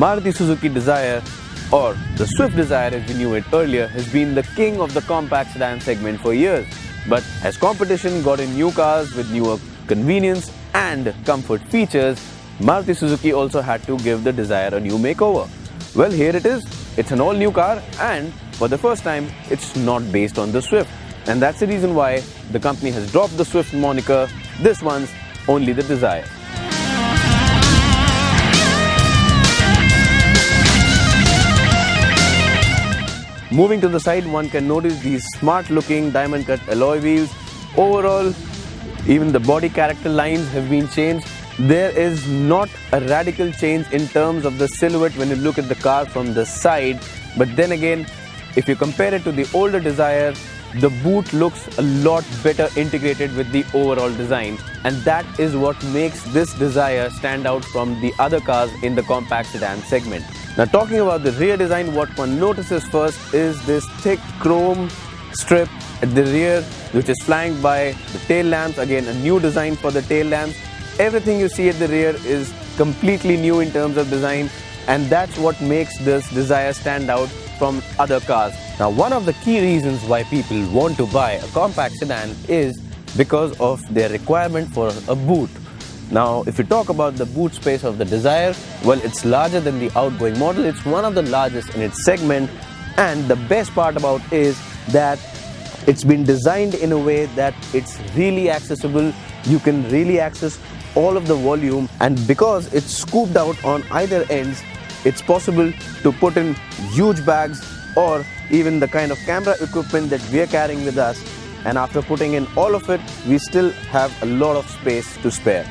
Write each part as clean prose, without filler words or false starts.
Maruti Suzuki Dzire, or the Swift Dzire as we knew it earlier, has been the king of the compact sedan segment for years. But as competition got in new cars with newer convenience and comfort features, Maruti Suzuki also had to give the Dzire a new makeover. Well, here it is. It's an all-new car, and for the first time, it's not based on the Swift. And that's the reason why the company has dropped the Swift moniker. This one's only the Dzire. Moving to the side, one can notice these smart-looking diamond-cut alloy wheels. Overall, even the body character lines have been changed. There is not a radical change in terms of the silhouette when you look at the car from the side. But then again, if you compare it to the older Dzire, the boot looks a lot better integrated with the overall design. And that is what makes this Dzire stand out from the other cars in the compact sedan segment. Now, talking about the rear design, what one notices first is this thick chrome strip at the rear, which is flanked by the tail lamps. Again, a new design for the tail lamps. Everything you see at the rear is completely new in terms of design, and that's what makes this Dzire stand out from other cars. Now, one of the key reasons why people want to buy a compact sedan is because of their requirement for a boot. Now, if you talk about the boot space of the Dzire, well, it's larger than the outgoing model. It's one of the largest in its segment, and the best part about it is that it's been designed in a way that it's really accessible. You can really access all of the volume, and because it's scooped out on either ends, it's possible to put in huge bags or even the kind of camera equipment that we are carrying with us. And after putting in all of it, we still have a lot of space to spare.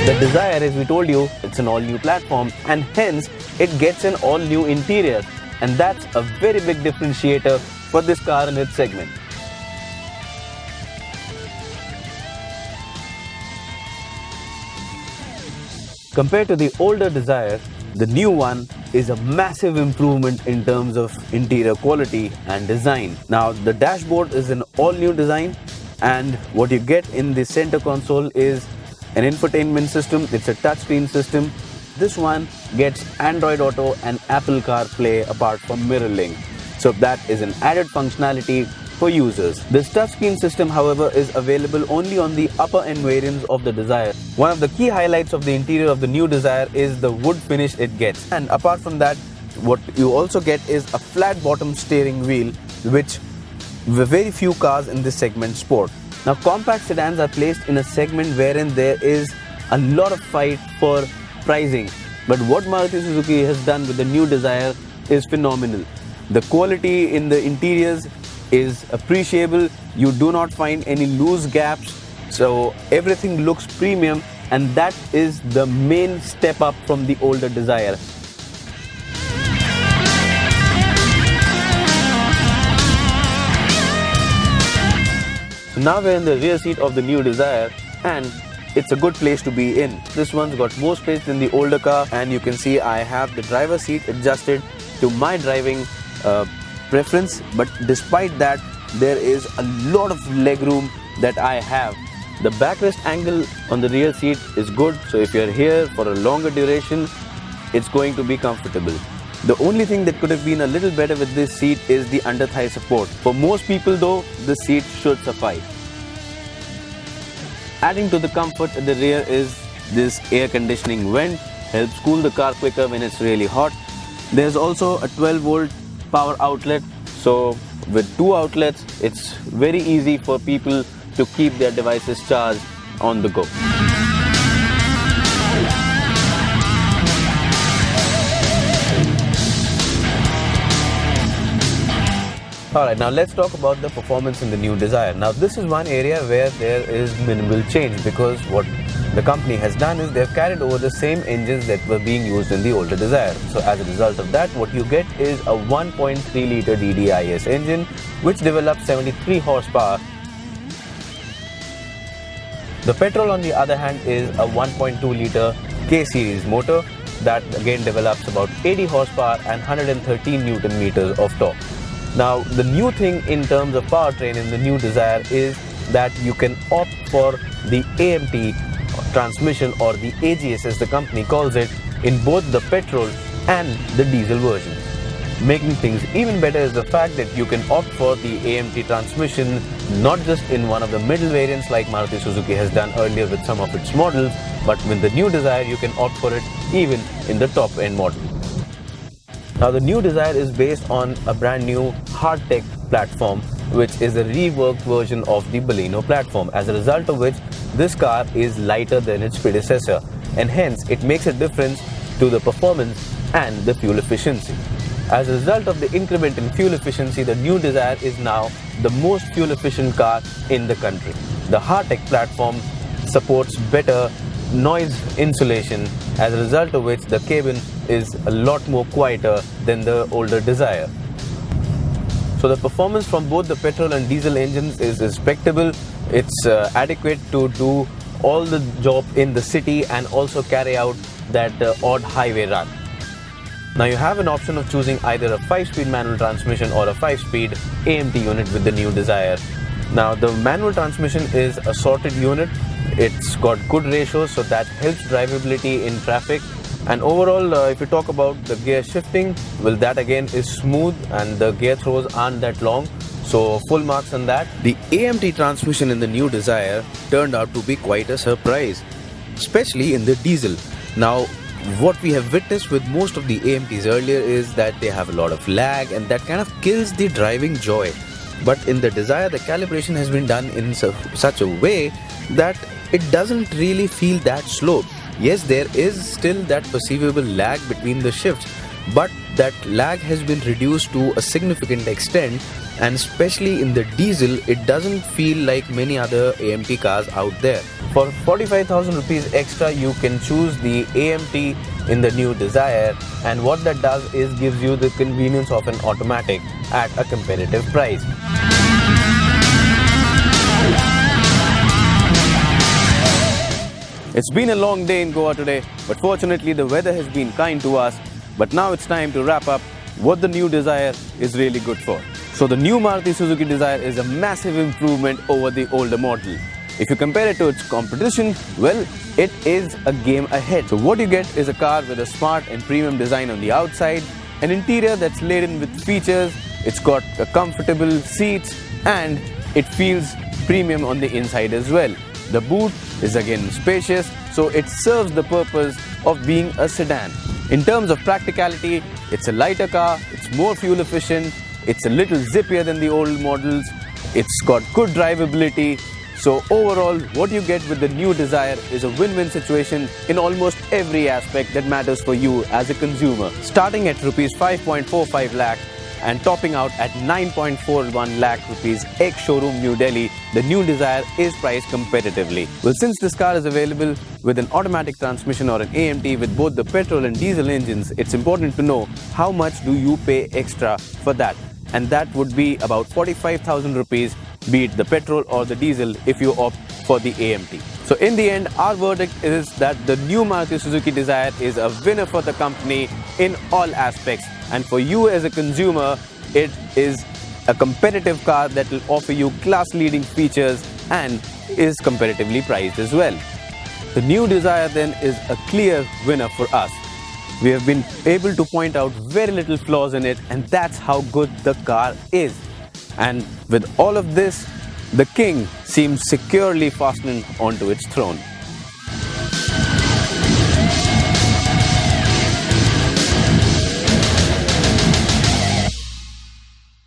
The Dzire, as we told you, it's an all-new platform, and hence it gets an all-new interior, and that's a very big differentiator for this car in its segment. Compared to the older Dzire, the new one is a massive improvement in terms of interior quality and design. Now, the dashboard is an all-new design, and what you get in the center console is an infotainment system. It's a touchscreen system. This one gets Android Auto and Apple CarPlay apart from MirrorLink. So that is an added functionality for users. This touchscreen system, however, is available only on the upper end variants of the Dzire. One of the key highlights of the interior of the new Dzire is the wood finish it gets. And apart from that, what you also get is a flat bottom steering wheel, which very few cars in this segment sport. Now, compact sedans are placed in a segment wherein there is a lot of fight for pricing. But what Maruti Suzuki has done with the new Dzire is phenomenal. The quality in the interiors is appreciable. You do not find any loose gaps. So everything looks premium, and that is the main step up from the older Dzire. Now we're in the rear seat of the new Dzire, and it's a good place to be in. This one's got more space than the older car, and you can see I have the driver's seat adjusted to my driving preference. But despite that, there is a lot of legroom that I have. The backrest angle on the rear seat is good, so if you're here for a longer duration, it's going to be comfortable. The only thing that could have been a little better with this seat is the under-thigh support. For most people though, the seat should suffice. Adding to the comfort at the rear is this air conditioning vent, helps cool the car quicker when it's really hot. There's also a 12-volt power outlet, so with two outlets, it's very easy for people to keep their devices charged on the go. Alright, now let's talk about the performance in the new Dzire. Now, this is one area where there is minimal change, because what the company has done is they've carried over the same engines that were being used in the older Dzire. So as a result of that, what you get is a 1.3 litre DDIS engine, which develops 73 horsepower. The petrol, on the other hand, is a 1.2 litre K-series motor that again develops about 80 horsepower and 113 Newton meters of torque. Now, the new thing in terms of powertrain in the new Dzire is that you can opt for the AMT transmission, or the AGS as the company calls it, in both the petrol and the diesel version. Making things even better is the fact that you can opt for the AMT transmission not just in one of the middle variants like Maruti Suzuki has done earlier with some of its models, but with the new Dzire you can opt for it even in the top end model. Now the new Dzire is based on a brand new hard-tech platform, which is a reworked version of the Baleno platform, as a result of which this car is lighter than its predecessor, and hence it makes a difference to the performance and the fuel efficiency. As a result of the increment in fuel efficiency, the new Dzire is now the most fuel efficient car in the country. The hard-tech platform supports better noise insulation, as a result of which the cabin is a lot more quieter than the older Dzire. So the performance from both the petrol and diesel engines is respectable. It's adequate to do all the job in the city and also carry out that odd highway run. Now you have an option of choosing either a 5-speed manual transmission or a 5-speed AMT unit with the new Dzire. Now the manual transmission is a sorted unit. It's got good ratios, so that helps drivability in traffic. And overall, if you talk about the gear shifting, well, that again is smooth and the gear throws aren't that long. So full marks on that. The AMT transmission in the new Dzire turned out to be quite a surprise, especially in the diesel. Now what we have witnessed with most of the AMTs earlier is that they have a lot of lag, and that kind of kills the driving joy. But in the Dzire, the calibration has been done in such a way that it doesn't really feel that slow. Yes, there is still that perceivable lag between the shifts, but that lag has been reduced to a significant extent, and especially in the diesel, it doesn't feel like many other AMT cars out there. For 45,000 rupees extra, you can choose the AMT in the new Dzire, and what that does is gives you the convenience of an automatic at a competitive price. It's been a long day in Goa today, but fortunately the weather has been kind to us. But now it's time to wrap up what the new Dzire is really good for. So the new Maruti Suzuki Dzire is a massive improvement over the older model. If you compare it to its competition, well, it is a game ahead. So what you get is a car with a smart and premium design on the outside, an interior that's laden with features, it's got a comfortable seats, and it feels premium on the inside as well. The boot is again spacious, so it serves the purpose of being a sedan. In terms of practicality, it's a lighter car, it's more fuel efficient, it's a little zippier than the old models, it's got good drivability. So overall, what you get with the new Dzire is a win-win situation in almost every aspect that matters for you as a consumer. Starting at rupees 5.45 lakh and topping out at 9.41 lakh rupees ex-showroom New Delhi, the new Dzire is priced competitively. Well, since this car is available with an automatic transmission or an AMT with both the petrol and diesel engines, it's important to know how much do you pay extra for that. And that would be about 45,000 rupees, be it the petrol or the diesel, if you opt for the AMT. So in the end, our verdict is that the new Maruti Suzuki Dzire is a winner for the company in all aspects. And for you as a consumer, it is a competitive car that will offer you class-leading features and is competitively priced as well. The new Dzire then is a clear winner for us. We have been able to point out very little flaws in it, and that's how good the car is. And with all of this, the king seems securely fastened onto its throne.